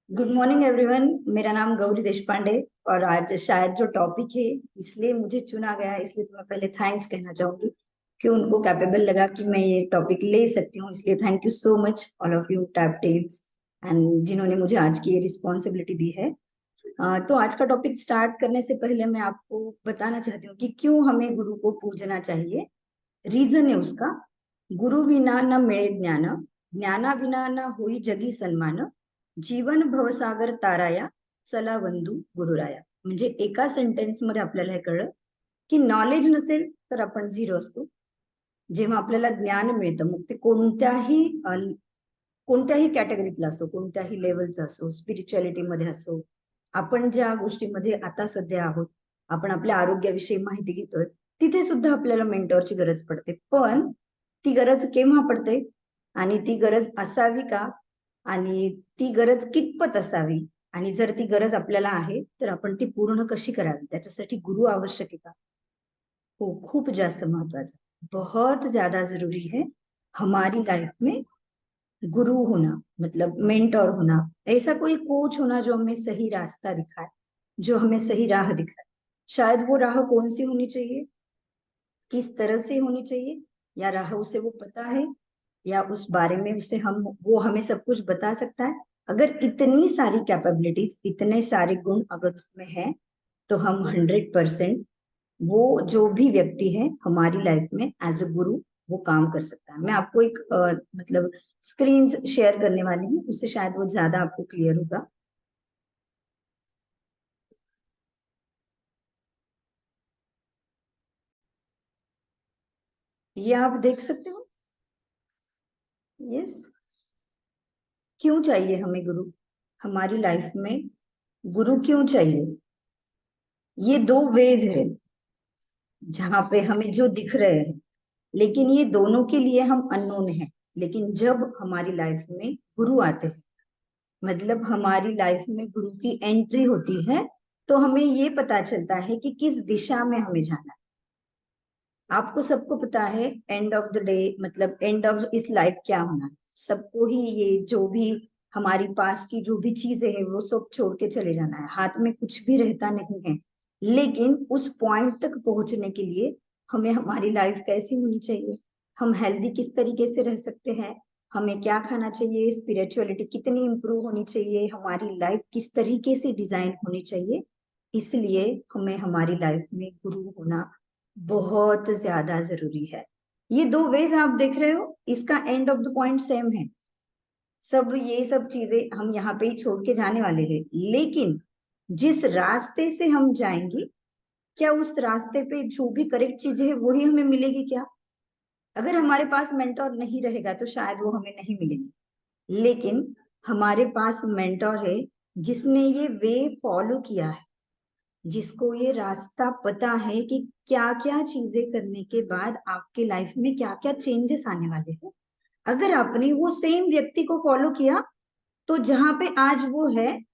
Good morning everyone. मेरा नाम गौरी देशपांडे और आज शायद जो टॉपिक है इसलिए मुझे चुना गया है, इसलिए तो मैं पहले थैंक्स कहना चाहूंगी कि उनको कैपेबल लगा कि मैं ये टॉपिक ले सकती हूँ। इसलिए thank you so much all of you tap teams and जिन्होंने मुझे आज की ये रिस्पॉन्सिबिलिटी दी है। तो आज का टॉपिक स्टार्ट करने से पहले मैं आपको बताना चाहती हूँ कि क्यों हमें गुरु को पूजना चाहिए। रीजन है उसका, गुरु विना न मिळे ज्ञान, ज्ञाना विना न होई जगी सन्मान, जीवन भवसागर ताराया, चला बंधू गुरुराया. म्हणजे एका सेंटेन्स मध्ये आपल्याला हे कळलं की नॉलेज नसेल तर आपण झिरो असतो. जेव्हा आपल्याला ज्ञान मिळतं मग ते कोणत्याही कॅटेगरीतलं असो, कोणत्याही लेवलचं असो, स्पिरिच्युअलिटी मध्ये असो, आपण ज्या गोष्टीमध्ये आता सध्या आहोत, आपण आपल्या आरोग्याविषयी माहिती घेतोय, तिथे सुद्धा आपल्याला मेंटॉरची गरज पडते. पण ती गरज केव्हा पडते आणि ती गरज असावी का आणि ती गरज कितपत असावी आणि जर ती गरज आपल्याला आहे तर आपण ती पूर्ण कशी करावी, त्याच्यासाठी गुरु आवश्यक आहे का? हो, खूप जास्त महत्वाचा, बहुत ज्यादा जरूरी है हमारी लाइफ में गुरु होना, मतलब मेंटोर होना, ऐसा कोई कोच होना जो हमें सही रास्ता दिखाए, जो हमें सही राह दिखाए. शायद वो राह कौन सी होनी चाहिए, किस तरह से होनी चाहिए, या राह उसे वो पता है या उस बारे में उसे हम वो हमें सब कुछ बता सकता है. अगर इतनी सारी कैपेबिलिटीज, इतने सारे गुण अगर उसमें है तो हम 100% वो जो भी व्यक्ति है हमारी लाइफ में एज अ गुरु वो काम कर सकता है. मैं आपको एक मतलब स्क्रीन शेयर करने वाली हूँ, उससे शायद वो ज्यादा आपको क्लियर होगा. ये आप देख सकते हो. यस. क्यों चाहिए हमें गुरु हमारी लाइफ में? गुरु क्यों चाहिए? ये दो वेज है जहां पे हमें जो दिख रहे हैं, लेकिन ये दोनों के लिए हम अननोन हैं. लेकिन जब हमारी लाइफ में गुरु आते हैं, मतलब हमारी लाइफ में गुरु की एंट्री होती है, तो हमें ये पता चलता है कि किस दिशा में हमें जाना है. आपको सबको पता है एंड ऑफ द डे, मतलब एंड ऑफ इस लाइफ क्या होना है. सबको ही ये जो भी हमारी पास की जो भी चीजें हैं वो सब छोड़ के चले जाना है, हाथ में कुछ भी रहता नहीं है. लेकिन उस पॉइंट तक पहुंचने के लिए हमें हमारी लाइफ कैसी होनी चाहिए, हम हेल्दी किस तरीके से रह सकते हैं, हमें क्या खाना चाहिए, स्पिरिचुअलिटी कितनी इंप्रूव होनी चाहिए, हमारी लाइफ किस तरीके से डिजाइन होनी चाहिए, इसलिए हमें हमारी लाइफ में गुरु होना बहुत ज्यादा जरूरी है. ये दो वेज आप देख रहे हो, इसका end of the point same है. सब ये सब चीजें हम यहाँ पे ही छोड़ के जाने वाले हैं, लेकिन जिस रास्ते से हम जाएंगे, क्या उस रास्ते पे जो भी करेक्ट चीजें है वही हमें मिलेगी क्या? अगर हमारे पास मेंटोर नहीं रहेगा तो शायद वो हमें नहीं मिलेगी. लेकिन हमारे पास मेंटोर है जिसने ये वे फॉलो किया है, जिसको ये रास्ता पता है कि क्या क्या चीजें करने के बाद आपके लाइफ में क्या क्या चेंजेस आने वाले हैं. अगर आपने वो सेम व्यक्ति को फॉलो किया तो जहां पे आज वो है,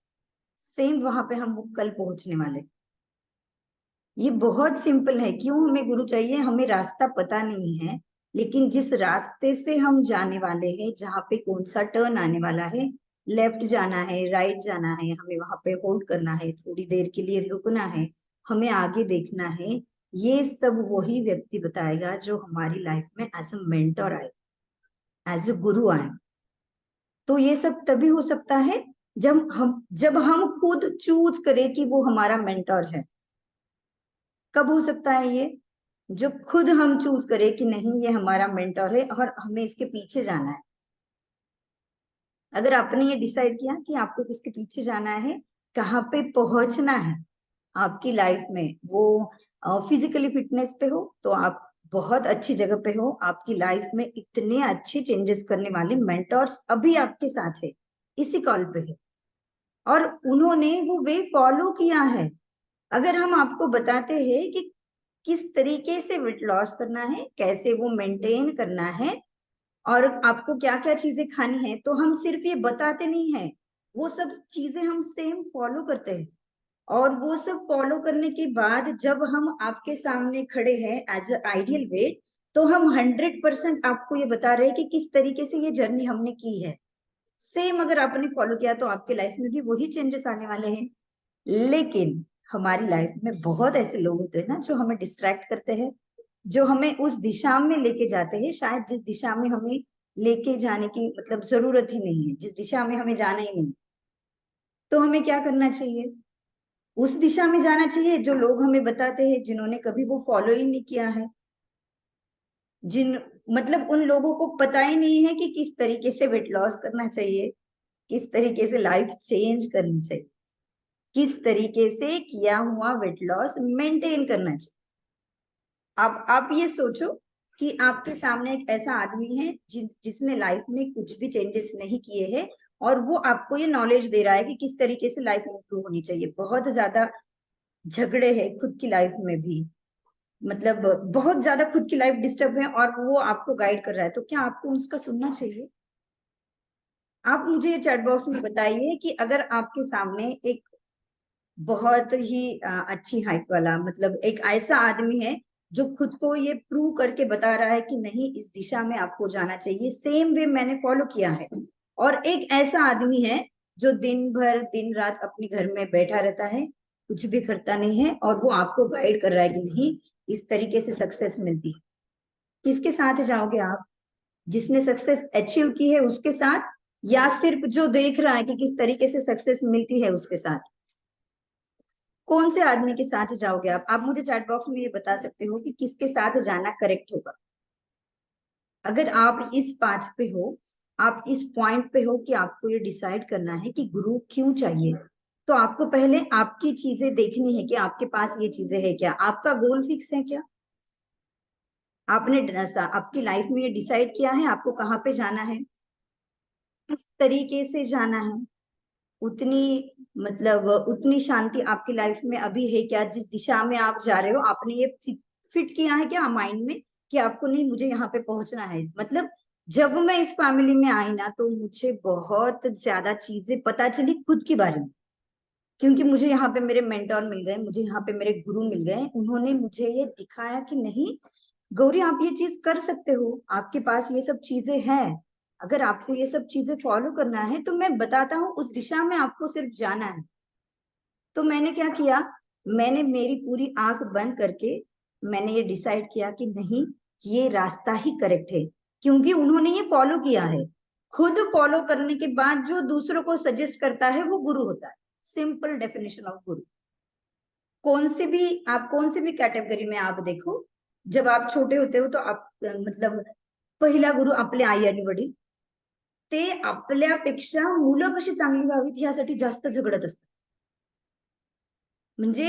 सेम वहां पे हम कल पहुंचने वाले. ये बहुत सिंपल है. क्यों हमें गुरु चाहिए? हमें रास्ता पता नहीं है, लेकिन जिस रास्ते से हम जाने वाले हैं, जहाँ पे कौन सा टर्न आने वाला है, लेफ्ट जाना है, राइट जाना है, हमें वहां पे होल्ड करना है, थोड़ी देर के लिए रुकना है, हमें आगे देखना है, ये सब वही व्यक्ति बताएगा जो हमारी लाइफ में एज अ मेंटर आए, एज अ गुरु आए. तो ये सब तभी हो सकता है जब हम खुद चूज करें कि वो हमारा मेंटर है. कब हो सकता है ये? जब खुद हम चूज करें कि नहीं ये हमारा मेंटर है और हमें इसके पीछे जाना है. अगर आपने ये डिसाइड किया कि आपको किसके पीछे जाना है, कहाँ पे पहुंचना है आपकी लाइफ में, वो फिजिकली फिटनेस पे हो तो आप बहुत अच्छी जगह पे हो, आपकी लाइफ में इतने अच्छे चेंजेस करने वाले मेंटर्स अभी आपके साथ है, इसी कॉल पे है, और उन्होंने वो वे फॉलो किया है. अगर हम आपको बताते हैं कि किस तरीके से वेट लॉस करना है, कैसे वो मेंटेन करना है, और आपको क्या क्या चीजें खानी है, तो हम सिर्फ ये बताते नहीं है, वो सब चीजें हम सेम फॉलो करते हैं. और वो सब फॉलो करने के बाद जब हम आपके सामने खड़े हैं एज अ आइडियल वेट, तो हम 100% आपको ये बता रहे हैं कि किस तरीके से ये जर्नी हमने की है. सेम अगर आपने फॉलो किया तो आपके लाइफ में भी वही चेंजेस आने वाले हैं। लेकिन हमारी लाइफ में बहुत ऐसे लोग होते हैं ना जो हमें डिस्ट्रैक्ट करते हैं, जो हमें उस दिशा में लेके जाते हैं शायद जिस दिशा में हमें लेके जाने की मतलब जरूरत ही नहीं है, जिस दिशा में हमें जाना ही नहीं। तो हमें क्या करना चाहिए? उस दिशा में जाना चाहिए जो लोग हमें बताते हैं, जिन्होंने कभी वो फॉलो ही नहीं किया है, जिन मतलब उन लोगों को पता ही नहीं है कि किस तरीके से वेट लॉस करना चाहिए, किस तरीके से लाइफ चेंज करनी चाहिए, किस तरीके से किया हुआ वेट लॉस मेंटेन करना चाहिए। अब आप ये सोचो कि आपके सामने एक ऐसा आदमी है जिसने लाइफ में कुछ भी चेंजेस नहीं किए हैं, और वो आपको ये नॉलेज दे रहा है कि किस तरीके से लाइफ इंप्रूव होनी चाहिए। बहुत ज्यादा झगड़े हैं खुद की लाइफ में भी, मतलब बहुत ज्यादा खुद की लाइफ डिस्टर्ब है, और वो आपको गाइड कर रहा है, तो क्या आपको उसका सुनना चाहिए? आप मुझे ये चैट बॉक्स में बताइए कि अगर आपके सामने एक बहुत ही अच्छी हाइट वाला मतलब एक ऐसा आदमी है जो खुद को ये प्रूव करके बता रहा है कि नहीं इस दिशा में आपको जाना चाहिए, सेम वे मैंने फॉलो किया है, और एक ऐसा आदमी है जो दिन भर दिन रात अपने घर में बैठा रहता है, कुछ भी करता नहीं है, और वो आपको गाइड कर रहा है कि नहीं इस तरीके से सक्सेस मिलती है। किसके साथ जाओगे आप? जिसने सक्सेस अचीव की है उसके साथ, या सिर्फ जो देख रहा है कि किस तरीके से सक्सेस मिलती है उसके साथ? कौन से आदमी के साथ जाओगे आप मुझे चैट बॉक्स में ये बता सकते हो कि किसके साथ जाना करेक्ट होगा। अगर आप इस पाथ पे हो, आप इस पॉइंट पे हो कि आपको ये डिसाइड करना है कि गुरु क्यों चाहिए, तो आपको पहले आपकी चीजें देखनी है कि आपके पास ये चीजें है क्या, आपका गोल फिक्स है क्या, आपने आपकी लाइफ में ये डिसाइड किया है आपको कहाँ पे जाना है, किस तरीके से जाना है, उतनी मतलब उतनी शांति आपकी लाइफ में अभी है क्या, जिस दिशा में आप जा रहे हो आपने ये फिट किया है क्या माइंड में कि आपको नहीं मुझे यहाँ पे पहुंचना है। मतलब जब मैं इस फैमिली में आई ना तो मुझे बहुत ज्यादा चीजें पता चली खुद के बारे में, क्योंकि मुझे यहाँ पे मेरे मेंटोर मिल गए, मुझे यहाँ पे मेरे गुरु मिल गए, उन्होंने मुझे ये दिखाया कि नहीं गौरी आप ये चीज कर सकते हो, आपके पास ये सब चीजें हैं, अगर आपको ये सब चीजें फॉलो करना है तो मैं बताता हूँ उस दिशा में आपको सिर्फ जाना है। तो मैंने क्या किया, मैंने मेरी पूरी आंख बंद करके मैंने ये डिसाइड किया कि नहीं ये रास्ता ही करेक्ट है, क्योंकि उन्होंने ये फॉलो किया है। खुद फॉलो करने के बाद जो दूसरों को सजेस्ट करता है वो गुरु होता है। सिंपल डेफिनेशन ऑफ गुरु। कौन से भी कैटेगरी में आप देखो, जब आप छोटे होते हो तो आप मतलब पहिला गुरु आपले आई आणि वडील, ते आपल्यापेक्षा मुलं कशी चांगली व्हावीत ह्यासाठी जास्त झगडत असतात। म्हणजे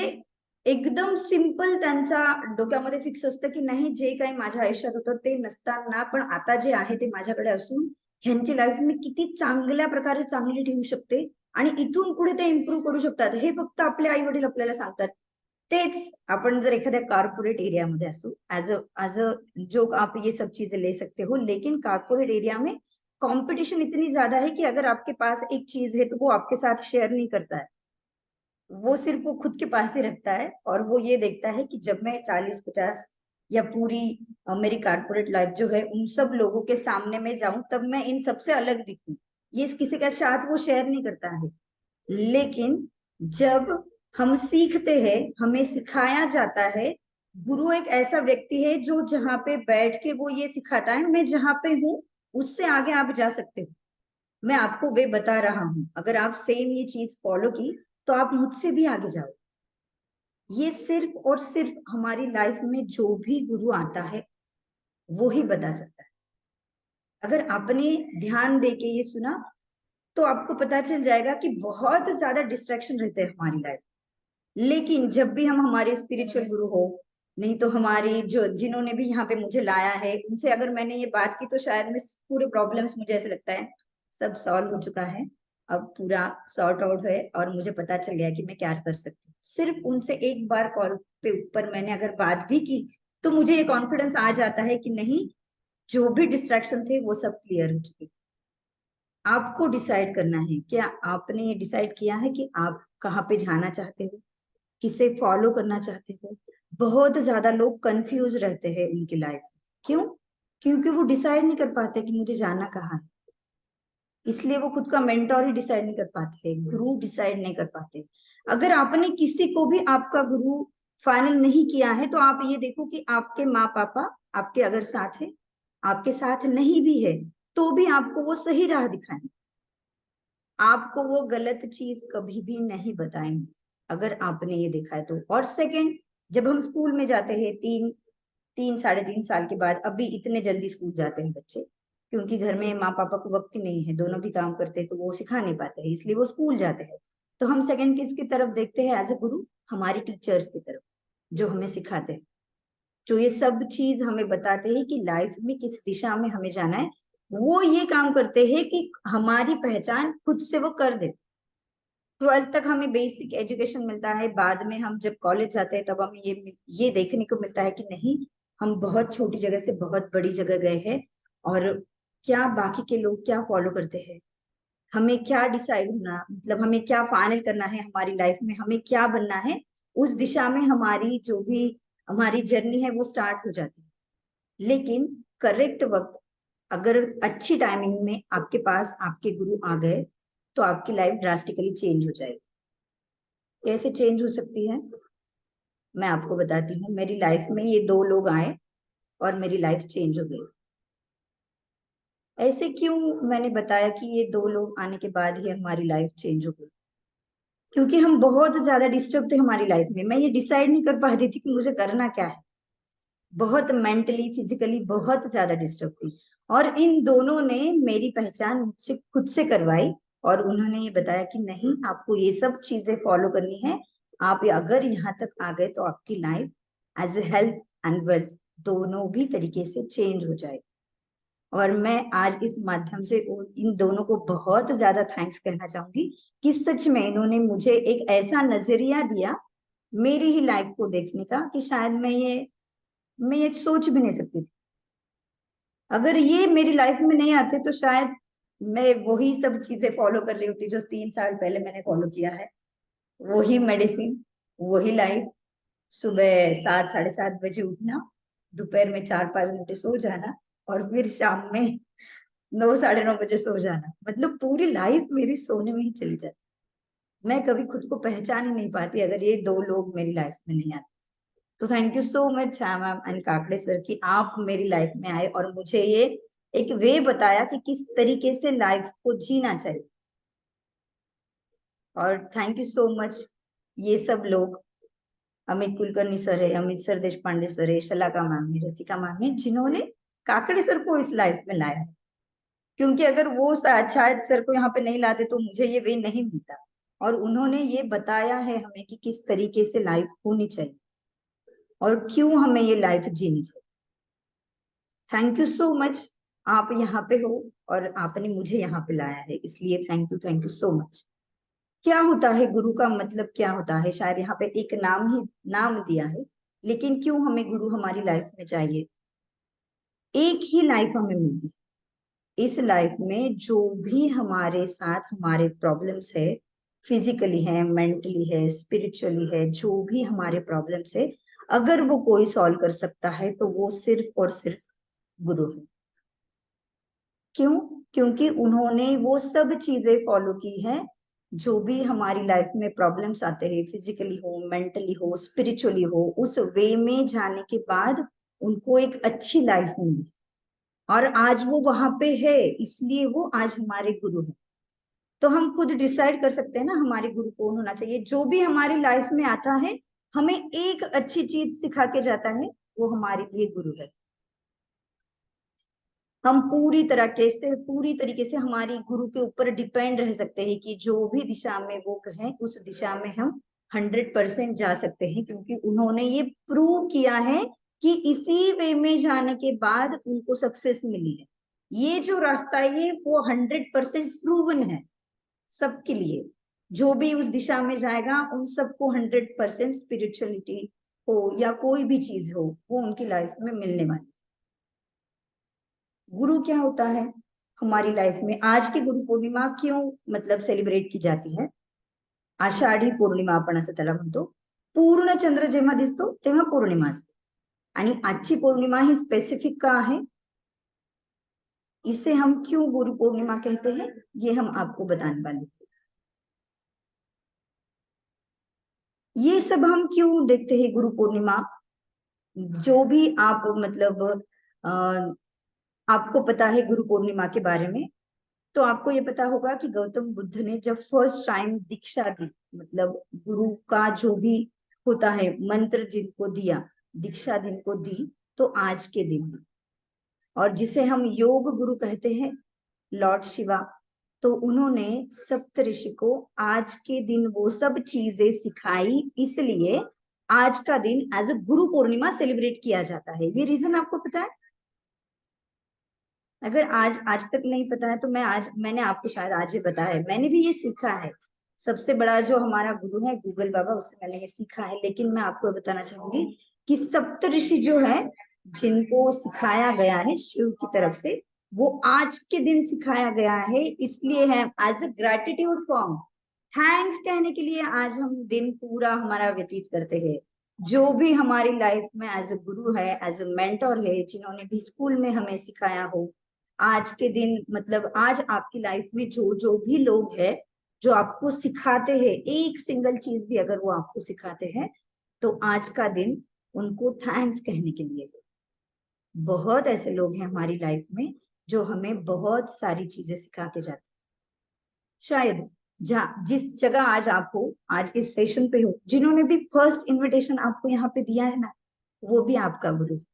एकदम सिंपल त्यांचा डोक्यामध्ये फिक्स असतं की नाही जे काही माझ्या आयुष्यात होतं ते नसताना पण आता जे आहे ते माझ्याकडे असून ह्यांची लाईफ मी किती चांगल्या प्रकारे चांगली ठेवू शकते आणि इथून पुढे ते इम्प्रूव्ह करू शकतात हे फक्त आपले आई वडील आपल्याला सांगतात। तेच अपन जर एखाद्या कारपोरेट एरिया में असो, एज अ जोक आप ये सब चीजें ले सकते हो, लेकिन कारपोरेट एरिया में कंपटीशन इतनी ज्यादा है कि अगर आपके पास एक चीज है तो वो आपके साथ शेयर नहीं करता है, वो सिर्फ वो खुद के पास ही रखता है, और वो ये देखता है कि जब मैं 40-50 या पूरी मेरी कारपोरेट लाइफ जो है उन सब लोगों के सामने में जाऊं तब मैं इन सबसे अलग दिखूं, ये किसी का साथ वो शेयर नहीं करता है। लेकिन जब हम सीखते हैं, हमें सिखाया जाता है, गुरु एक ऐसा व्यक्ति है जो जहां पे बैठ के वो ये सिखाता है मैं जहां पे हूँ उससे आगे आप जा सकते हो, मैं आपको वे बता रहा हूँ, अगर आप सेम ये चीज फॉलो की तो आप मुझसे भी आगे जाओ। ये सिर्फ और सिर्फ हमारी लाइफ में जो भी गुरु आता है वो ही बता सकता है। अगर आपने ध्यान दे के ये सुना तो आपको पता चल जाएगा कि बहुत ज्यादा डिस्ट्रैक्शन रहते हैं हमारी लाइफ, लेकिन जब भी हम हमारे स्पिरिचुअल गुरु हो, नहीं तो हमारी जो जिन्होंने भी यहाँ पे मुझे लाया है उनसे अगर मैंने ये बात की तो शायद मैं पूरे प्रॉब्लम्स मुझे ऐसे लगता है सब सॉल्व हो चुका है, अब पूरा सॉर्ट आउट है और मुझे पता चल गया कि मैं क्या कर सकती हूँ। सिर्फ उनसे एक बार कॉल पे ऊपर मैंने अगर बात भी की तो मुझे ये कॉन्फिडेंस आ जाता है कि नहीं जो भी डिस्ट्रैक्शन थे वो सब क्लियर हो चुके। आपको डिसाइड करना है, क्या आपने ये डिसाइड किया है कि आप कहाँ पे जाना चाहते हो, किसे फॉलो करना चाहते हो? बहुत ज्यादा लोग कंफ्यूज रहते हैं उनकी लाइफ में। क्यों? क्योंकि वो डिसाइड नहीं कर पाते कि मुझे जाना कहाँ है। इसलिए वो खुद का मेंटोर ही डिसाइड नहीं कर पाते हैं, गुरु डिसाइड नहीं कर पाते। अगर आपने किसी को भी आपका गुरु फाइनल नहीं किया है, तो आप ये देखो कि आपके माँ पापा आपके अगर साथ है, आपके साथ नहीं भी है, तो भी आपको वो सही राह दिखाएंगे, आपको वो गलत चीज कभी भी नहीं बताएंगे, अगर आपने ये देखा है तो। और सेकंड, जब हम स्कूल में जाते हैं, 3 3 साढ़े 3 साल के बाद, अभी इतने जल्दी स्कूल जाते हैं बच्चे, क्योंकि घर में माँ पापा को वक्त ही नहीं है, दोनों भी काम करते हैं, तो वो सिखा नहीं पाते हैं, इसलिए वो स्कूल जाते हैं। तो हम सेकंड किसकी तरफ देखते हैं एज ए गुरु? हमारी टीचर्स की तरफ, जो हमें सिखाते हैं, जो ये सब चीज हमें बताते हैं कि लाइफ में किस दिशा में हमें जाना है। वो ये काम करते हैं कि हमारी पहचान खुद से वो कर देते। 12th तक हमें बेसिक एजुकेशन मिलता है, बाद में हम जब कॉलेज जाते हैं तब हमें ये देखने को मिलता है कि नहीं, हम बहुत छोटी जगह से बहुत बड़ी जगह गए हैं, और क्या बाकी के लोग क्या फॉलो करते हैं, हमें क्या डिसाइड होना, मतलब हमें क्या फाइनल करना है हमारी लाइफ में, हमें क्या बनना है, उस दिशा में हमारी जो भी हमारी जर्नी है वो स्टार्ट हो जाती है। लेकिन करेक्ट वक्त, अगर अच्छी टाइमिंग में आपके पास आपके गुरु आ गए, तो आपकी लाइफ ड्रास्टिकली चेंज हो जाएगी। कैसे चेंज हो सकती है, मैं आपको बताती हूँ। मेरी लाइफ में ये दो लोग आए और मेरी लाइफ चेंज हो गई। ऐसे क्यों मैंने बताया कि ये दो लोग आने के बाद ही हमारी लाइफ चेंज हो गई? क्योंकि हम बहुत ज्यादा डिस्टर्ब थे हमारी लाइफ में, मैं ये डिसाइड नहीं कर पाती थी कि मुझे करना क्या है, बहुत मेंटली फिजिकली बहुत ज्यादा डिस्टर्ब थी। और इन दोनों ने मेरी पहचान मुझसे खुद से करवाई, और उन्होंने ये बताया कि नहीं, आपको ये सब चीजें फॉलो करनी है, आप अगर यहाँ तक आ गए तो आपकी life as a health and wealth दोनों भी तरीके से चेंज हो जाए। और मैं आज इस माध्यम से इन दोनों को बहुत ज्यादा थैंक्स कहना चाहूंगी कि सच में इन्होंने मुझे एक ऐसा नजरिया दिया मेरी ही लाइफ को देखने का कि शायद मैं ये सोच भी नहीं सकती थी। अगर ये मेरी लाइफ में नहीं आते तो शायद मैं वही सब चीजें फॉलो कर रही होती जो 3 साल पहले मैंने फॉलो किया है। वही मेडिसिन, वही लाइफ, सुबह 7 साढ़े 7 बजे उठना, दोपहर में 4 5 घंटे सो जाना, और फिर शाम में 9 साढ़े 9 बजे सो जाना, मतलब पूरी लाइफ मेरी सोने में ही चली जाती। मैं कभी खुद को पहचान ही नहीं पाती अगर ये दो लोग मेरी लाइफ में नहीं आते। तो thank you so much Shyam ma'am and Kakade sir कि आप मेरी लाइफ में आए और मुझे ये एक वे बताया कि किस तरीके से लाइफ को जीना चाहिए। और थैंक यू सो मच ये सब लोग, अमित कुलकर्णी सर है, अमित सर देश पांडे सर है, शलाका मैम है, रसिका मैम है, जिन्होंने काकड़े सर को इस लाइफ में लाया है। क्योंकि अगर वो शायद सर को यहाँ पे नहीं लाते तो मुझे ये वे नहीं मिलता। और उन्होंने ये बताया है हमें कि किस तरीके से लाइफ होनी चाहिए और क्यों हमें ये लाइफ जीनी चाहिए। थैंक यू सो मच, आप यहाँ पे हो और आपने मुझे यहाँ पे लाया है, इसलिए थैंक यू सो मच। क्या होता है गुरु का मतलब, क्या होता है? शायद यहाँ पे एक नाम दिया है, लेकिन क्यों हमें गुरु हमारी लाइफ में चाहिए? एक ही लाइफ हमें मिलती है, इस लाइफ में जो भी हमारे साथ हमारे प्रॉब्लम्स है, फिजिकली है, मेंटली है, स्पिरिचुअली है, जो भी हमारे प्रॉब्लम्स है, अगर वो कोई सॉल्व कर सकता है तो वो सिर्फ और सिर्फ गुरु है। क्यों? क्योंकि उन्होंने वो सब चीजें फॉलो की है, जो भी हमारी लाइफ में प्रॉब्लम्स आते हैं, फिजिकली हो, मेंटली हो, स्पिरिचुअली हो, उस वे में जाने के बाद उनको एक अच्छी लाइफ मिली, और आज वो वहां पे है, इसलिए वो आज हमारे गुरु है। तो हम खुद डिसाइड कर सकते हैं ना हमारे गुरु कौन होना चाहिए। जो भी हमारी लाइफ में आता है, हमें एक अच्छी चीज सिखा के जाता है, वो हमारे लिए गुरु है। हम पूरी तरीके से हमारी गुरु के ऊपर डिपेंड रह सकते हैं कि जो भी दिशा में वो कहें उस दिशा में हम 100% जा सकते हैं, क्योंकि उन्होंने ये प्रूव किया है कि इसी वे में जाने के बाद उनको सक्सेस मिली है। ये जो रास्ता है ये वो 100% प्रूवन है सबके लिए। जो भी उस दिशा में जाएगा उन सबको 100% स्पिरिचुअलिटी हो या कोई भी चीज हो, वो उनकी लाइफ में मिलने वाली। गुरु क्या होता है हमारी लाइफ में? आज की गुरु पौर्णिमा क्यों मतलब सेलिब्रेट की जाती है? आषाढी पौर्णिमा आपण असं त्याला म्हणतो. पूर्ण चंद्र जेव्हा दिसतो तेव्हा पौर्णिमा असते. आणि आजची पौर्णिमा ही स्पेसिफिक का आहे? इसे हम क्यों गुरु पूर्णिमा कहते हैं, ये हम आपको बताने वाले हैं। ये सब हम क्यों देखते हैं गुरु पूर्णिमा, जो भी आप मतलब अ, आपको पता है गुरु पूर्णिमा के बारे में, तो आपको ये पता होगा कि गौतम बुद्ध ने जब फर्स्ट टाइम दीक्षा दी, मतलब गुरु का जो भी होता है मंत्र जिनको दिया, दीक्षा जिनको दी, तो आज के दिन दी। और जिसे हम योग गुरु कहते हैं, लॉर्ड शिवा, तो उन्होंने सप्त ऋषि को आज के दिन वो सब चीजें सिखाई, इसलिए आज का दिन as a Guru Purnima celebrate किया जाता है। ये रीजन आपको पता है? अगर आज आज तक नहीं पता है तो मैंने आपको शायद आज ही बताया है, मैंने भी ये सीखा है। सबसे बड़ा जो हमारा गुरु है गूगल बाबा, उससे मैंने ये सीखा है। लेकिन मैं आपको बताना चाहूंगी कि सप्त ऋषि जो है, जिनको सिखाया गया है शिव की तरफ से, वो आज के दिन सिखाया गया है, इसलिए है as a gratitude form, thanks कहने के लिए आज हम दिन पूरा हमारा व्यतीत करते हैं। जो भी हमारी लाइफ में एज अ गुरु है, एज अ मेंटोर है, जिन्होंने भी स्कूल में हमें सिखाया हो, आज के दिन मतलब आज आपकी लाइफ में जो जो भी लोग हैं जो आपको सिखाते हैं, एक सिंगल चीज भी अगर वो आपको सिखाते हैं, तो आज का दिन उनको थैंक्स कहने के लिए है। बहुत ऐसे लोग हैं हमारी लाइफ में जो हमें बहुत सारी चीजें सिखा के जाते हैं। शायद जहाँ जिस जगह आज आप हो, आज इस सेशन पे हो, जिन्होंने भी फर्स्ट इनविटेशन आपको यहाँ पे दिया है ना, वो भी आपका गुरु है।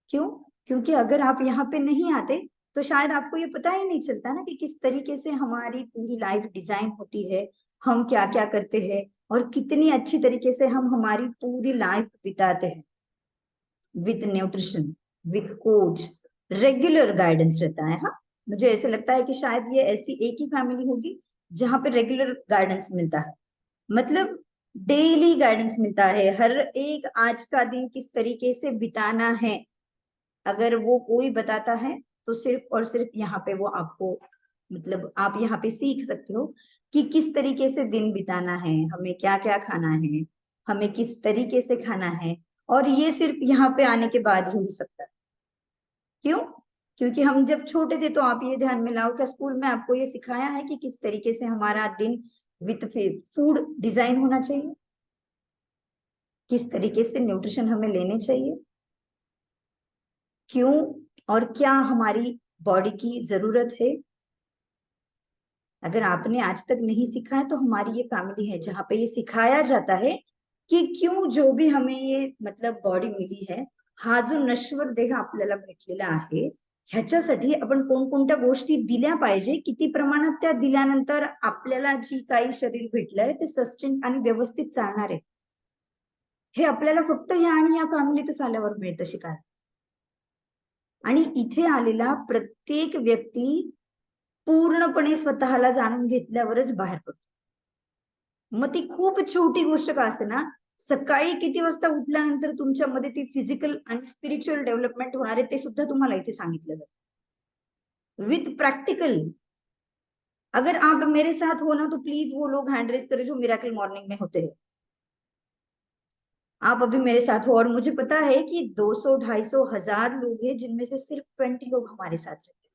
क्यों? क्योंकि अगर आप यहाँ पे नहीं आते तो शायद आपको ये पता ही नहीं चलता ना कि किस तरीके से हमारी पूरी लाइफ डिजाइन होती है, हम क्या क्या करते हैं, और कितनी अच्छी तरीके से हम हमारी पूरी लाइफ बिताते हैं, with nutrition, with coach, regular guidance रहता है। हाँ, मुझे ऐसे लगता है कि शायद ये ऐसी एक ही फैमिली होगी जहाँ पे रेगुलर गाइडेंस मिलता है, मतलब डेली गाइडेंस मिलता है, हर एक आज का दिन किस तरीके से बिताना है। अगर वो कोई बताता है तो सिर्फ और सिर्फ यहाँ पे वो आपको, मतलब आप यहाँ पे सीख सकते हो कि किस तरीके से दिन बिताना है, हमें क्या क्या खाना है, हमें किस तरीके से खाना है। और ये सिर्फ यहाँ पे आने के बाद ही हो सकता है। क्यों? क्योंकि हम जब छोटे थे तो आप ये ध्यान में लाओ, क्या स्कूल में आपको ये सिखाया है कि किस तरीके से हमारा दिन विथ फूड डिजाइन होना चाहिए, किस तरीके से न्यूट्रिशन हमें लेने चाहिए, क्यों और क्या हमारी बॉडी की जरूरत है। अगर आपने आज तक नहीं सीखा है तो हमारी ये फैमिली है जहाँ पे ये सिखाया जाता है की क्यों जो भी हमें ये मतलब बॉडी मिली है, हा जो नश्वर देह आपल्याला भेटलेला आहे, ह्याच्यासाठी आपण कोणकोणत्या गोष्टी दिल्या पाहिजे, किती प्रमाणात त्या दिल्यानंतर आपल्याला जी काही शरीर भेटलंय ते सस्टेन आणि व्यवस्थित चालणार आहे, हे आपल्याला फक्त ह्या आणि या फॅमिलीतच आल्यावर मिळतं शिकायला। आणि इथे आलेला प्रत्येक व्यक्ती पूर्णपणे स्वतःला जाणून घेतल्यावरच बाहेर पडतो। मग ती खूप छोटी गोष्ट का असे ना, सकाळी किती वाजता उठल्यानंतर तुमच्यामध्ये ती फिजिकल आणि स्पिरिच्युअल डेव्हलपमेंट होणार आहे ते सुद्धा तुम्हाला इथे सांगितलं जातं विथ प्रैक्टिकल। अगर आप मेरे साथ हो ना तो प्लीज वो लोग हैंड रेज करें जो मिराकल मॉर्निंग में होते हैं। आप अभी मेरे साथ हो और मुझे पता है कि 200 250 1000 लोग हैं जिनमें से सिर्फ 20 लोग हमारे साथ रहते हैं।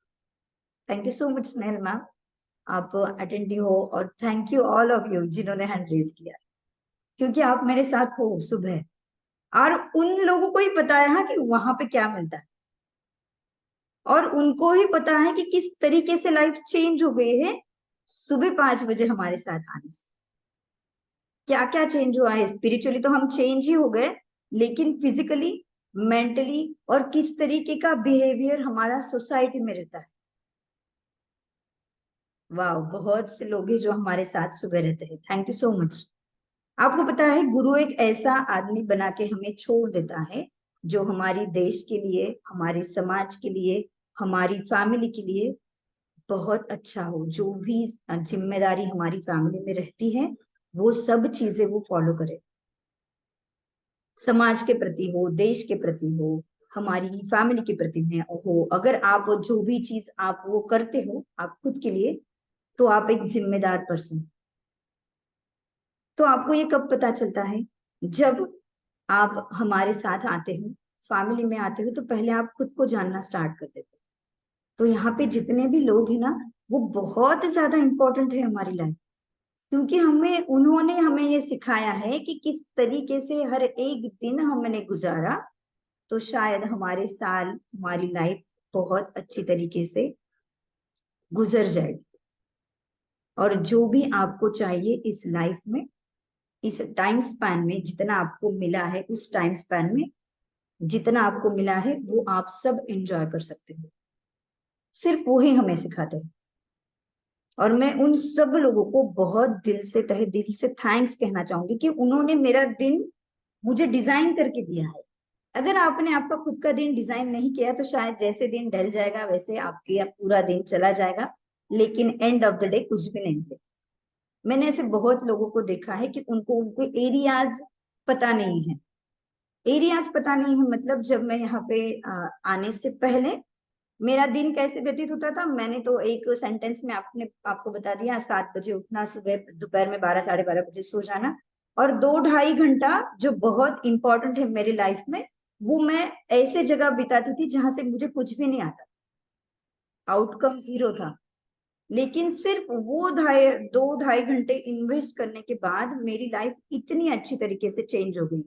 Thank you so much Snehal ma'am, आप अटेंटिव हो, और thank you all of you जिन्होंने हैंड रेज किया, क्योंकि आप मेरे साथ हो सुबह। और उन लोगों को ही पता है हाँ कि वहां पे क्या मिलता है, और उनको ही पता है कि किस तरीके से लाइफ चेंज हो गई है सुबह 5 बजे हमारे साथ आने से। क्या क्या चेंज हुआ है, स्पिरिचुअली तो हम चेंज ही हो गए, लेकिन फिजिकली, मेंटली, और किस तरीके का बिहेवियर हमारा सोसाइटी में रहता है। वाह, बहुत से लोग हैं जो हमारे साथ सुबह रहते हैं, थैंक यू सो मच। आपको पता है गुरु एक ऐसा आदमी बना के हमें छोड़ देता है जो हमारी देश के लिए, हमारे समाज के लिए, हमारी फैमिली के लिए बहुत अच्छा हो। जो भी जिम्मेदारी हमारी फैमिली में रहती है वो सब चीजें वो फॉलो करे, समाज के प्रति हो, देश के प्रति हो, हमारी फैमिली के प्रति में हो। अगर आप जो भी चीज आप वो करते हो आप खुद के लिए, तो आप एक जिम्मेदार पर्सन। तो आपको ये कब पता चलता है? जब आप हमारे साथ आते हो, फैमिली में आते हो, तो पहले आप खुद को जानना स्टार्ट कर देते हो। तो यहाँ पे जितने भी लोग हैं ना, वो बहुत ज्यादा इंपॉर्टेंट है हमारी लाइफ, क्योंकि हमें उन्होंने हमें ये सिखाया है कि किस तरीके से हर एक दिन हमने गुजारा, तो शायद हमारे साल, हमारी लाइफ बहुत अच्छी तरीके से गुजर जाएगी। और जो भी आपको चाहिए इस लाइफ में, इस टाइम स्पैन में, जितना आपको मिला है, उस टाइम स्पैन में जितना आपको मिला है, वो आप सब एंजॉय कर सकते हो। सिर्फ वही हमें सिखाते हैं। और मैं उन सब लोगों को बहुत दिल से, तहे दिल से थैंक्स कहना चाहूंगी कि उन्होंने मेरा दिन मुझे डिजाइन करके दिया है। अगर आपने आपका खुद का दिन डिजाइन नहीं किया तो शायद जैसे दिन ढल जाएगा वैसे आपके पूरा दिन चला जाएगा, लेकिन एंड ऑफ द डे कुछ भी नहीं मिलेगा। मैंने ऐसे बहुत लोगों को देखा है कि उनको उनको एरियाज पता नहीं है। एरियाज पता नहीं है मतलब, जब मैं यहाँ पे आने से पहले मेरा दिन कैसे व्यतीत होता था, मैंने तो एक सेंटेंस में आपको बता दिया। 7 बजे उठना, सुबह दोपहर में 12 साढ़े 12 बजे सो जाना, और 2 ढाई घंटा जो बहुत इंपॉर्टेंट है मेरी लाइफ में, वो मैं ऐसे जगह बिताती थी जहां से मुझे कुछ भी नहीं आता, आउटकम जीरो था। लेकिन सिर्फ वो 2 ढाई घंटे इन्वेस्ट करने के बाद मेरी लाइफ इतनी अच्छी तरीके से चेंज हो गई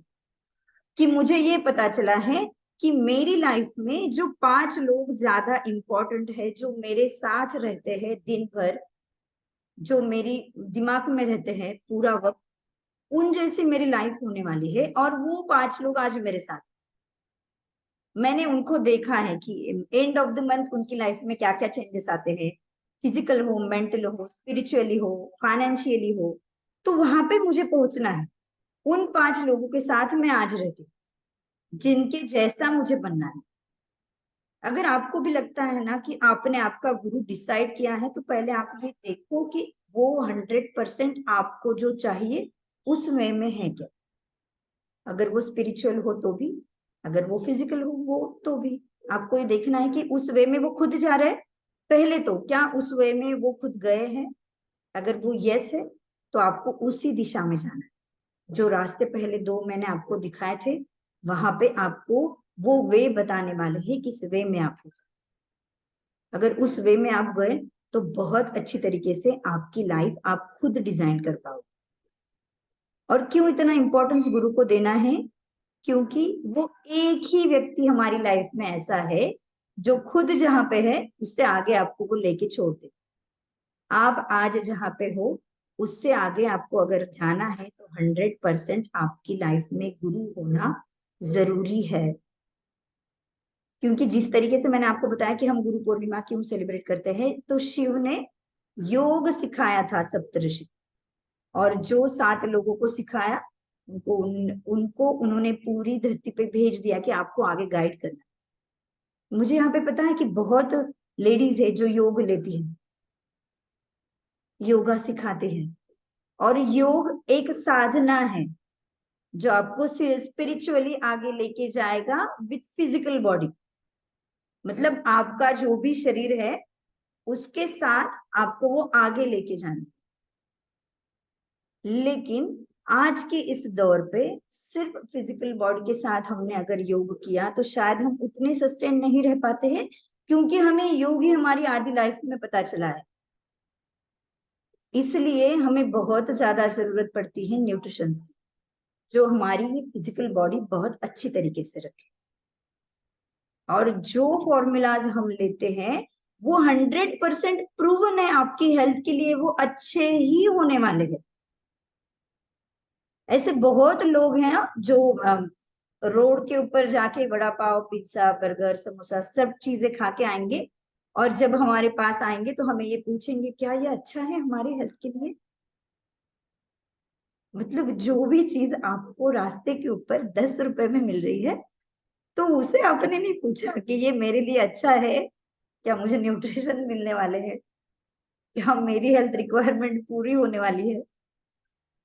कि मुझे ये पता चला है कि मेरी लाइफ में जो 5 लोग ज्यादा इंपॉर्टेंट है, जो मेरे साथ रहते हैं दिन भर, जो मेरी दिमाग में रहते हैं पूरा वक्त, उन जैसी मेरी लाइफ होने वाली है। और वो 5 लोग आज मेरे साथ, मैंने उनको देखा है कि एंड ऑफ द मंथ उनकी लाइफ में क्या क्या चेंजेस आते हैं, फिजिकल हो, मेंटल हो, स्पिरिचुअली हो, फाइनेंशियली हो। तो वहां पे मुझे पहुंचना है, उन 5 लोगों के साथ मैं आज रहती हूँ जिनके जैसा मुझे बनना है। अगर आपको भी लगता है ना कि आपने आपका गुरु डिसाइड किया है, तो पहले आप ये देखो कि वो 100% आपको जो चाहिए उस वे में है क्या। अगर वो स्पिरिचुअल हो तो भी, अगर वो फिजिकल हो वो तो भी, आपको ये देखना है कि उस वे में वो खुद जा रहे हैं पहले, तो क्या उस वे में वो खुद गए हैं। अगर वो यस है तो आपको उसी दिशा में जाना है। जो रास्ते पहले 2 मैंने आपको दिखाए थे, वहां पे आपको वो वे बताने वाले हैं किस वे में आप हो। अगर उस वे में आप गए तो बहुत अच्छी तरीके से आपकी लाइफ आप खुद डिजाइन कर पाओगे। और क्यों इतना इंपॉर्टेंस गुरु को देना है? क्योंकि वो एक ही व्यक्ति हमारी लाइफ में ऐसा है जो खुद जहां पे है उससे आगे आपको वो लेके छोड़ दे। आप आज जहां पे हो उससे आगे आपको अगर जाना है तो 100% आपकी लाइफ में गुरु होना जरूरी है। क्योंकि जिस तरीके से मैंने आपको बताया कि हम गुरु पूर्णिमा क्यों सेलिब्रेट करते हैं, तो शिव ने योग सिखाया था सप्तऋषि, और जो 7 लोगों को सिखाया उनको उन्होंने पूरी धरती पे भेज दिया कि आपको आगे गाइड करना। मुझे यहाँ पे पता है कि बहुत लेडीज है जो योग लेती हैं, योगा सिखाते हैं, और योग एक साधना है जो आपको स्पिरिचुअली आगे लेके जाएगा विथ फिजिकल बॉडी। मतलब आपका जो भी शरीर है उसके साथ आपको वो आगे लेके जाना। लेकिन आज के इस दौर पे सिर्फ फिजिकल बॉडी के साथ हमने अगर योग किया तो शायद हम उतने सस्टेन नहीं रह पाते हैं, क्योंकि हमें योग ही हमारी आधी लाइफ में पता चला है। इसलिए हमें बहुत ज्यादा जरूरत पड़ती है न्यूट्रिशन की, जो हमारी फिजिकल बॉडी बहुत अच्छी तरीके से रखे। और जो फॉर्मूलाज हम लेते हैं वो 100% प्रूवन है आपकी हेल्थ के लिए, वो अच्छे ही होने वाले हैं। ऐसे बहुत लोग हैं जो रोड के ऊपर जाके वड़ा पाव, पिज्जा, बर्गर, समोसा सब चीजें खा के आएंगे, और जब हमारे पास आएंगे तो हमें ये पूछेंगे क्या ये अच्छा है हमारे हेल्थ के लिए। मतलब जो भी चीज आपको रास्ते के ऊपर 10 रुपए में मिल रही है, तो उसे आपने नहीं पूछा कि ये मेरे लिए अच्छा है, क्या मुझे न्यूट्रिशन मिलने वाले हैं, क्या मेरी हेल्थ रिक्वायरमेंट पूरी होने वाली है।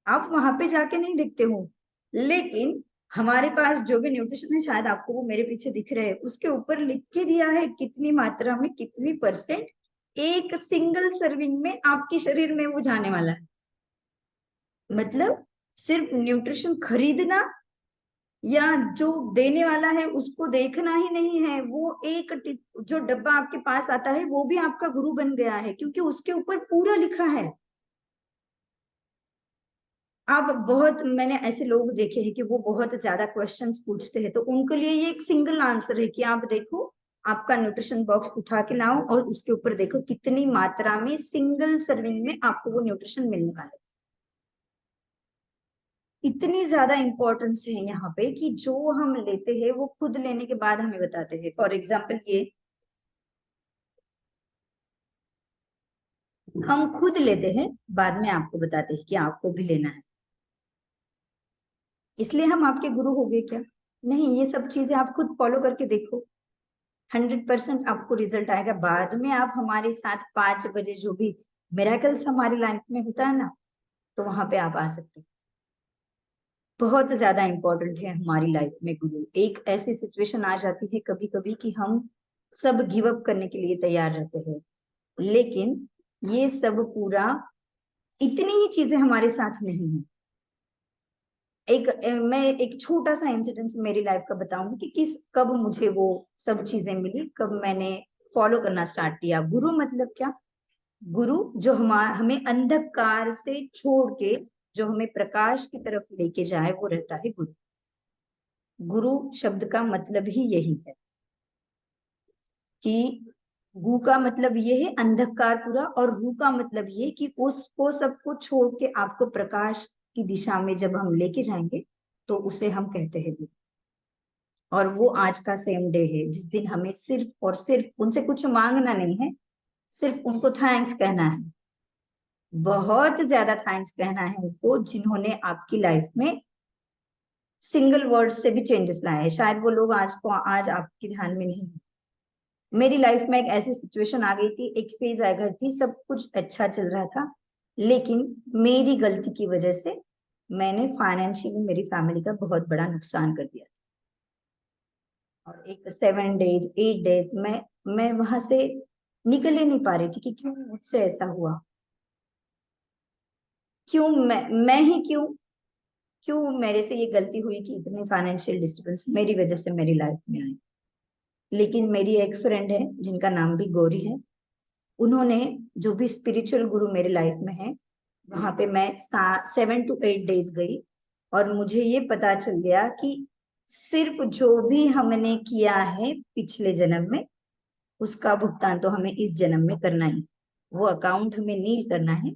आप वहां पे जाके नहीं देखते हो। लेकिन हमारे पास जो भी न्यूट्रिशन है, शायद आपको वो मेरे पीछे दिख रहे हैं, उसके ऊपर लिख के दिया है कितनी मात्रा में, कितनी परसेंट एक सिंगल सर्विंग में आपके शरीर में वो जाने वाला है। मतलब सिर्फ न्यूट्रिशन खरीदना या जो देने वाला है उसको देखना ही नहीं है, वो एक जो डब्बा आपके पास आता है वो भी आपका गुरु बन गया है, क्योंकि उसके ऊपर पूरा लिखा है। आप बहुत, मैंने ऐसे लोग देखे हैं कि वो बहुत ज्यादा क्वेश्चंस पूछते हैं, तो उनके लिए ये एक सिंगल आंसर है कि आप देखो, आपका न्यूट्रिशन बॉक्स उठा के लाओ और उसके ऊपर देखो कितनी मात्रा में सिंगल सर्विंग में आपको वो न्यूट्रिशन मिलने वाला है। इतनी ज्यादा इंपॉर्टेंस है यहाँ पे कि जो हम लेते हैं वो खुद लेने के बाद हमें बताते हैं। फॉर एग्जाम्पल, ये हम खुद लेते हैं, बाद में आपको बताते हैं कि आपको भी लेना है, इसलिए हम आपके गुरु हो गए क्या? नहीं, ये सब चीजें आप खुद फॉलो करके देखो, 100% आपको रिजल्ट आएगा। बाद में आप हमारे साथ 5 बजे जो भी मिरेकल्स हमारी लाइफ में होता है ना, तो वहां पे आप आ सकते हैं। बहुत ज्यादा इंपॉर्टेंट है हमारी लाइफ में गुरु। एक ऐसी सिचुएशन आ जाती है कभी कभी कि हम सब गिव अप करने के लिए तैयार रहते हैं, लेकिन ये सब पूरा, इतनी ही चीजें हमारे साथ नहीं है। मैं एक छोटा सा इंसिडेंस मेरी लाइफ का बताऊंगी कि किस कब मुझे वो सब चीजें मिली, कब मैंने फॉलो करना स्टार्ट किया। गुरु मतलब क्या? गुरु जो हमें अंधकार से छोड़ के जो हमें प्रकाश की तरफ लेके जाए, वो रहता है गुरु। गुरु शब्द का मतलब ही यही है कि गु का मतलब ये है अंधकार पूरा, और रू का मतलब ये कि उसको सबको छोड़ के आपको प्रकाश की दिशा में जब हम लेके जाएंगे, तो उसे हम कहते हैं गुरु। और वो आज का सेम डे है जिस दिन हमें सिर्फ और सिर्फ उनसे कुछ मांगना नहीं है, सिर्फ उनको थैंक्स कहना है। बहुत ज्यादा थैंक्स कहना है उनको, जिन्होंने आपकी लाइफ में सिंगल वर्ड से भी चेंजेस लाए हैं। शायद वो लोग आज आपके ध्यान में नहीं है। मेरी लाइफ में एक ऐसी सिचुएशन आ गई थी, एक फेज आ गई थी, सब कुछ अच्छा चल रहा था, लेकिन मेरी गलती की वजह से मैंने फाइनेंशियली मेरी फैमिली का बहुत बड़ा नुकसान कर दिया। और एक 7 डेज 8 डेज मैं वहां से निकल ही नहीं पा रही थी कि क्यों मुझसे ऐसा हुआ, क्यों मैं ही क्यों क्यों मेरे से ये गलती हुई कि इतनी फाइनेंशियल डिस्टर्बेंस मेरी वजह से मेरी लाइफ में आई। लेकिन मेरी एक फ्रेंड है जिनका नाम भी गौरी है, उन्होंने, जो भी स्पिरिचुअल गुरु मेरे लाइफ में है, वहां पे मैं 7 to 8 डेज गई, और मुझे ये पता चल गया कि सिर्फ जो भी हमने किया है पिछले जन्म में, उसका भुगतान तो हमें इस जन्म में करना ही, वो अकाउंट हमें नील करना है।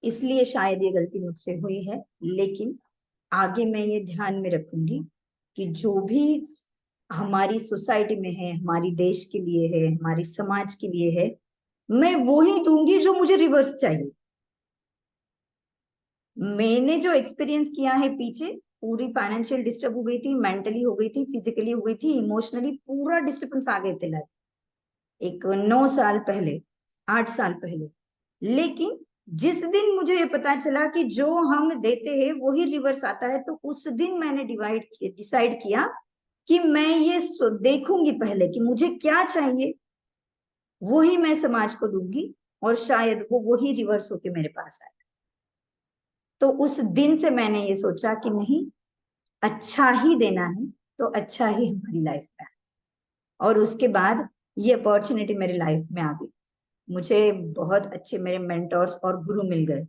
इसलिए शायद ये गलती मुझसे हुई है, लेकिन आगे मैं ये ध्यान में रखूंगी कि जो भी हमारी सोसाइटी में है, हमारी देश के लिए है, हमारी समाज के लिए है, मैं वो ही दूंगी जो मुझे रिवर्स चाहिए। मैंने जो एक्सपीरियंस किया है पीछे, पूरी फाइनेंशियल डिस्टर्ब हो गई थी, मेंटली हो गई थी, फिजिकली हो गई थी, इमोशनली पूरा डिस्टर्बेंस आ गए थे लाइफ, एक 9 साल पहले, 8 साल पहले। लेकिन जिस दिन मुझे ये पता चला कि जो हम देते हैं वही रिवर्स आता है, तो उस दिन मैंने डिसाइड किया कि मैं ये देखूंगी पहले कि मुझे क्या चाहिए, वही मैं समाज को दूंगी, और शायद वो वही रिवर्स होके मेरे पास आए। तो उस दिन से मैंने ये सोचा कि नहीं, अच्छा ही देना है, तो अच्छा ही हमारी लाइफ में आए। और उसके बाद ये अपॉर्चुनिटी मेरी लाइफ में आ गई। मुझे बहुत अच्छे मेरे मेंटोर्स और गुरु मिल गए,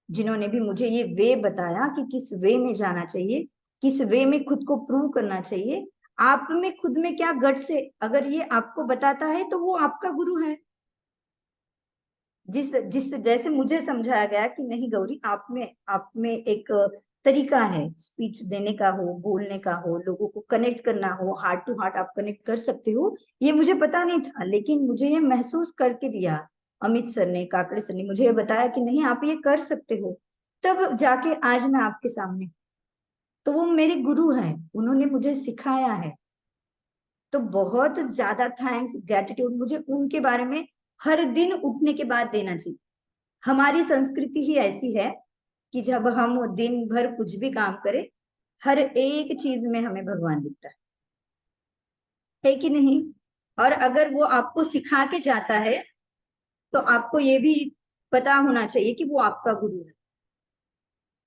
जिन्होंने भी मुझे ये वे बताया कि किस वे में जाना चाहिए, किस वे में खुद को प्रूव करना चाहिए, आप में खुद में क्या गट से, अगर ये आपको बताता है तो वो आपका गुरु है। जिस जिस जैसे मुझे समझाया गया कि नहीं गौरी, आप में एक तरीका है स्पीच देने का हो, बोलने का हो, लोगों को कनेक्ट करना हो, हार्ट टू हार्ट आप कनेक्ट कर सकते हो। ये मुझे पता नहीं था, लेकिन मुझे ये महसूस करके दिया अमित सर ने, काकड़े सर ने मुझे ये बताया कि नहीं आप ये कर सकते हो। तब जाके आज मैं आपके सामने, तो वो मेरे गुरु हैं, उन्होंने मुझे सिखाया है। तो बहुत ज्यादा थैंक्स, ग्रेटिट्यूड मुझे उनके बारे में हर दिन उठने के बाद देना चाहिए। हमारी संस्कृति ही ऐसी है कि जब हम दिन भर कुछ भी काम करें, हर एक चीज में हमें भगवान दिखता है कि नहीं? और अगर वो आपको सिखा के जाता है, तो आपको ये भी पता होना चाहिए कि वो आपका गुरु है।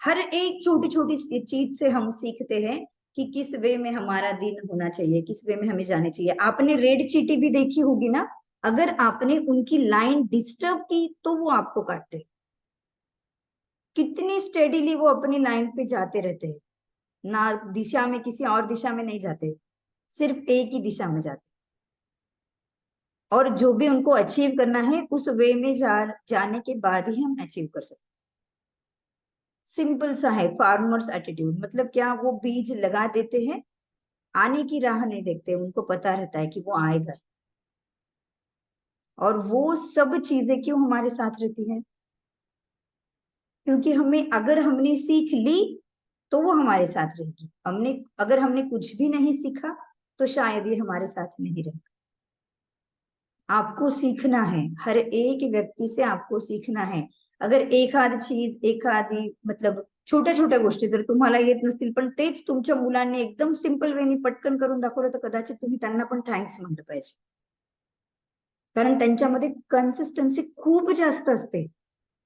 हर एक छोटी छोटी चीज से हम सीखते हैं कि किस वे में हमारा दिन होना चाहिए, किस वे में हमें जाने चाहिए। आपने रेड चीटी भी देखी होगी ना, अगर आपने उनकी लाइन डिस्टर्ब की तो वो आपको काटते। कितनी स्टेडीली वो अपनी लाइन पे जाते रहते हैं, ना दिशा में किसी और दिशा में नहीं जाते, सिर्फ एक ही दिशा में जाते। और जो भी उनको अचीव करना है उस वे में जाने के बाद ही हम अचीव कर सकते। सिंपल सा है फार्मर्स एटीट्यूड, मतलब क्या, वो बीज लगा देते हैं, आने की राह नहीं देखते, उनको पता रहता है कि वो आएगा। और वो सब चीजें क्यों हमारे साथ रहती है? क्योंकि हमें, अगर हमने सीख ली तो वो हमारे साथ रहेगी। अगर हमने कुछ भी नहीं सीखा तो शायद ये हमारे साथ नहीं रहेगा। आपको सीखना है, हर एक व्यक्ति से आपको सीखना है। अगर एक आध चीज, एक आधी, मतलब छोट्या छोट्या गोष्टी जर तुम्हाला येत नसतील पण तेच तुमच्या मुलांनी एकदम सिंपल वेनी पटकन करून दाखवलं तर कदाचित तुम्ही त्यांना पण थँक्स म्हणलं पाहिजे, कारण त्यांच्यामध्ये कन्सिस्टन्सी खूप जास्त असते।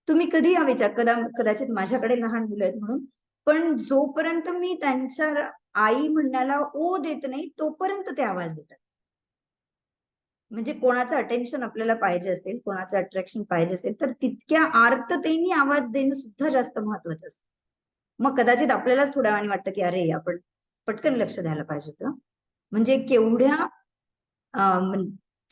तुम्ही कधी हा विचार, कदाचित माझ्याकडे लहान मुलं आहेत म्हणून, पण जोपर्यंत मी त्यांच्या आई म्हणण्याला ओ देत नाही तोपर्यंत ते आवाज देतात। म्हणजे कोणाचं अटेन्शन आपल्याला पाहिजे असेल, कोणाचं अट्रॅक्शन पाहिजे असेल, तर तितक्या आर्ततेने आवाज देणं सुद्धा जास्त महत्वाचं असतं। मग कदाचित आपल्यालाच थोड्या वेळाने वाटतं की अरे आपण पटकन लक्ष द्यायला पाहिजे होतं। म्हणजे केवढ्या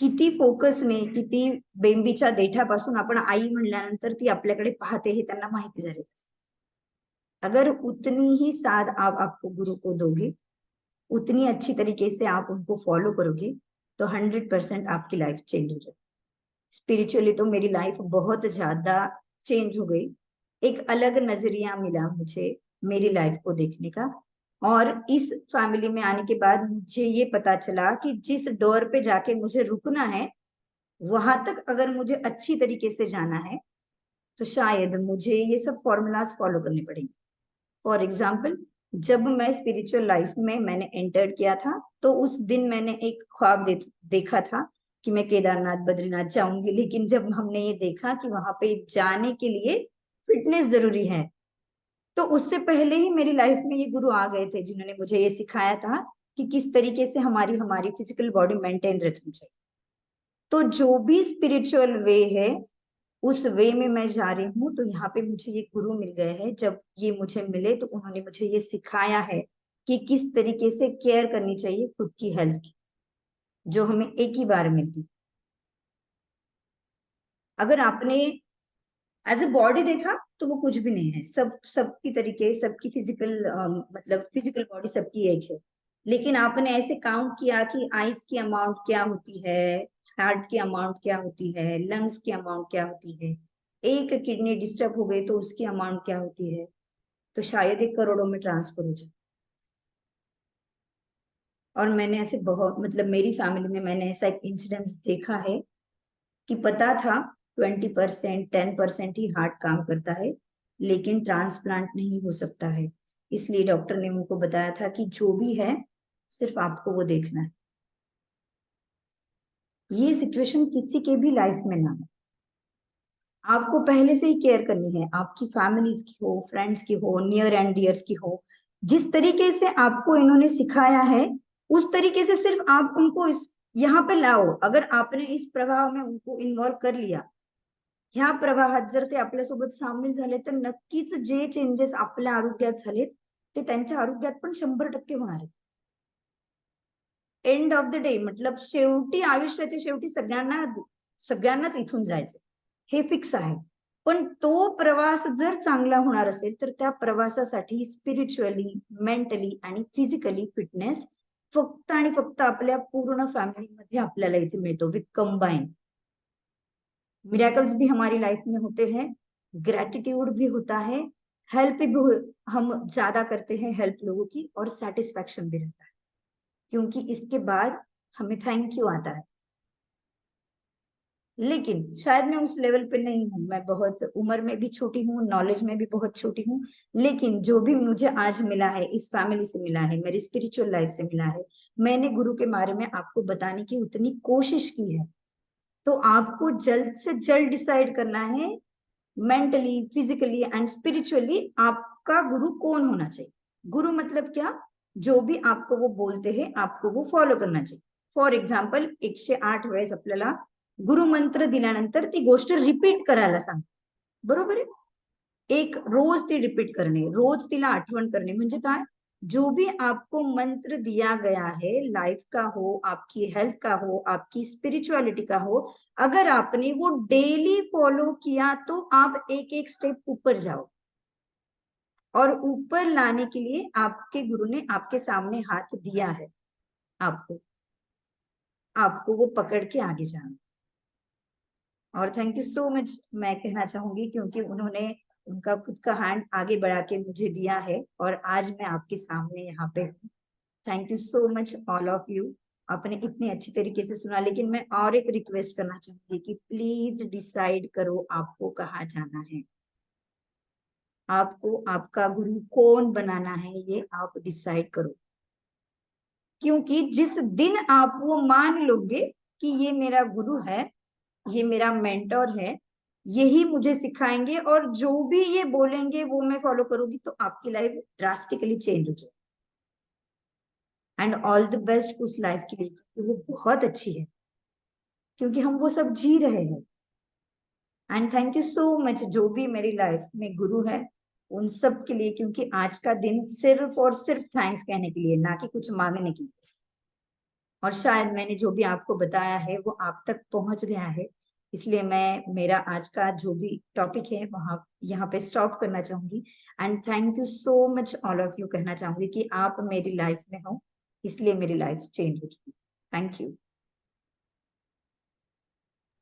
किती फोकसने, किती बेंबीच्या देठापासून आपण आई म्हणल्यानंतर ती आपल्याकडे पाहते हे त्यांना माहिती झाले। अगर उतनी ही साथ आप आपको गुरु को दोगे, उतनी अच्छी तरीके से आप उनको फॉलो करोगे, तो 100% आपकी लाइफ चेंज हो जाए। स्पिरिचुअली तो मेरी लाइफ बहुत ज्यादा चेंज हो गई। एक अलग नजरिया मिला मुझे मेरी लाइफ को देखने का। और इस फैमिली में आने के बाद मुझे ये पता चला कि जिस डोर पे जाके मुझे रुकना है, वहां तक अगर मुझे अच्छी तरीके से जाना है तो शायद मुझे ये सब फॉर्मूलाज फॉलो करने पड़ेंगे। फॉर एग्जाम्पल, जब मैं स्पिरिचुअल लाइफ में मैंने एंटर किया था तो उस दिन मैंने एक ख्वाब देखा था कि मैं केदारनाथ बद्रीनाथ जाऊंगी, लेकिन जब हमने ये देखा कि वहां पे जाने के लिए फिटनेस जरूरी है, तो उससे पहले ही मेरी लाइफ में ये गुरु आ गए थे जिन्होंने मुझे ये सिखाया था कि किस तरीके से हमारी हमारी फिजिकल बॉडी मेंटेन रखनी चाहिए। तो जो भी स्पिरिचुअल वे है उस वे में मैं जा रही हूँ। तो यहाँ पे मुझे ये गुरु मिल गए हैं। जब ये मुझे मिले तो उन्होंने मुझे ये सिखाया है कि किस तरीके से केयर करनी चाहिए खुद की हेल्थ की, जो हमें एक ही बार मिलती। अगर आपने एज ए बॉडी देखा तो वो कुछ भी नहीं है, सबकी तरीके, सबकी फिजिकल, मतलब फिजिकल बॉडी सबकी एक है। लेकिन आपने ऐसे काउंट किया कि आइज की अमाउंट क्या होती है, हार्ट की अमाउंट क्या होती है, लंग्स की अमाउंट क्या होती है, एक किडनी डिस्टर्ब हो गई तो उसकी अमाउंट क्या होती है, तो शायद 1 करोड़ों में ट्रांसफर हो जाए। और मैंने ऐसे बहुत, मतलब मेरी फैमिली में मैंने ऐसा एक इंसिडेंस देखा है कि पता था 20% 10% ही हार्ट काम करता है, लेकिन ट्रांसप्लांट नहीं हो सकता है। इसलिए डॉक्टर ने उनको बताया था कि जो भी है सिर्फ आपको वो देखना है। ये सिचुएशन किसी के भी लाइफ में ना हो, आपको पहले से ही केयर करनी है। आपकी फैमिलीज की हो, फ्रेंड्स की हो, नियर एंड डियर्स की हो, जिस तरीके से आपको इन्होंने सिखाया है उस तरीके से सिर्फ आप उनको इस यहाँ पे लाओ। अगर आपने इस प्रवाह में उनको इन्वॉल्व कर लिया, ह्या प्रवाहात जर ते आपल्यासोबत सामील झाले, तर नक्कीच जे चेंजेस आपल्या आरोग्यात झालेत ते त्यांच्या आरोग्यात पण 100% होणार आहेत। एंड ऑफ द डे, मतलब शेवटी, आयुष्याच्या शेवटी सगळ्यांनाच इथून जायचं हे फिक्स आहे। पण तो प्रवास जर चांगला होणार असेल तर त्या प्रवासासाठी स्पिरिच्युअली, मेंटली आणि फिजिकली फिटनेस फक्त आणि फक्त आपल्या पूर्ण फॅमिलीमध्ये आपल्याला इथे मिळतो विथ कंबाइन। मिरेकल्स भी हमारी लाइफ में होते हैं, ग्रेटिट्यूड भी होता है, हेल्प भी हम ज्यादा करते हैं हेल्प लोगों की, और सेटिस्फैक्शन भी रहता है, क्योंकि इसके बाद हमें थैंक यू आता है। लेकिन शायद मैं उस लेवल पे नहीं हूँ, मैं बहुत उम्र में भी छोटी हूँ, नॉलेज में भी बहुत छोटी हूँ, लेकिन जो भी मुझे आज मिला है, इस फैमिली से मिला है, मेरी स्पिरिचुअल लाइफ से मिला है, मैंने गुरु के बारे में आपको बताने की उतनी कोशिश की है। तो आपको जल्द से जल्द डिसाइड करना है, मेंटली, फिजिकली एंड स्पिरिचुअली आपका गुरु कौन होना चाहिए। गुरु मतलब क्या? जो भी आपको वो बोलते हैं आपको वो फॉलो करना चाहिए. फॉर एक्झाम्पल 108 वेळेस आपल्याला गुरुमंत्र दिल्यानंतर ती गोष्ट रिपीट करायला सांग. बरोबर आहे. एक रोज ती रिपीट करणे, रोज तिला आठवण करणे. म्हणजे काय, जो भी आपको मंत्र दिया गया है, लाइफ का हो, आपकी हेल्थ का हो, आपकी स्पिरिचुअलिटी का हो, अगर आपने वो डेली फॉलो किया तो आप एक एक स्टेप ऊपर जाओ. और ऊपर लाने के लिए आपके गुरु ने आपके सामने हाथ दिया है. आपको आपको वो पकड़ के आगे जाना. और थैंक यू सो मच मैं कहना चाहूंगी, क्योंकि उन्होंने उनका खुद का हैंड आगे बढ़ा के मुझे दिया है और आज मैं आपके सामने यहाँ पे हूँ. Thank you so much all of you. आपने इतनी अच्छी तरीके से सुना, लेकिन मैं और एक रिक्वेस्ट करना चाहूंगी कि प्लीज डिसाइड करो आपको कहाँ जाना है. आपको आपका गुरु कौन बनाना है ये आप डिसाइड करो. क्योंकि जिस दिन आप वो मान लोगे कि ये मेरा गुरु है, ये मेरा मेंटोर है, यही मुझे सिखाएंगे और जो भी ये बोलेंगे वो मैं फॉलो करूंगी, तो आपकी लाइफ ड्रास्टिकली चेंज हो जाए. एंड ऑल द बेस्ट उस लाइफ के लिए, क्योंकि वो बहुत अच्छी है, क्योंकि हम वो सब जी रहे हैं. And thank you so much जो भी मेरी लाइफ में गुरु है उन सब के लिए, क्योंकि आज का दिन सिर्फ और सिर्फ थैंक्स कहने के लिए, ना कि कुछ मांगने के लिए. और शायद मैंने जो भी आपको बताया है वो आप तक पहुंच गया है. इसलिए मैं मेरा आज का जो भी टॉपिक है वहां यहाँ पे स्टॉप करना चाहूंगी. And thank you so much all of you कहना चाहूंगी कि आप मेरी लाइफ में हो, इसलिए मेरी लाइफ चेंज हो चुकी. Thank you.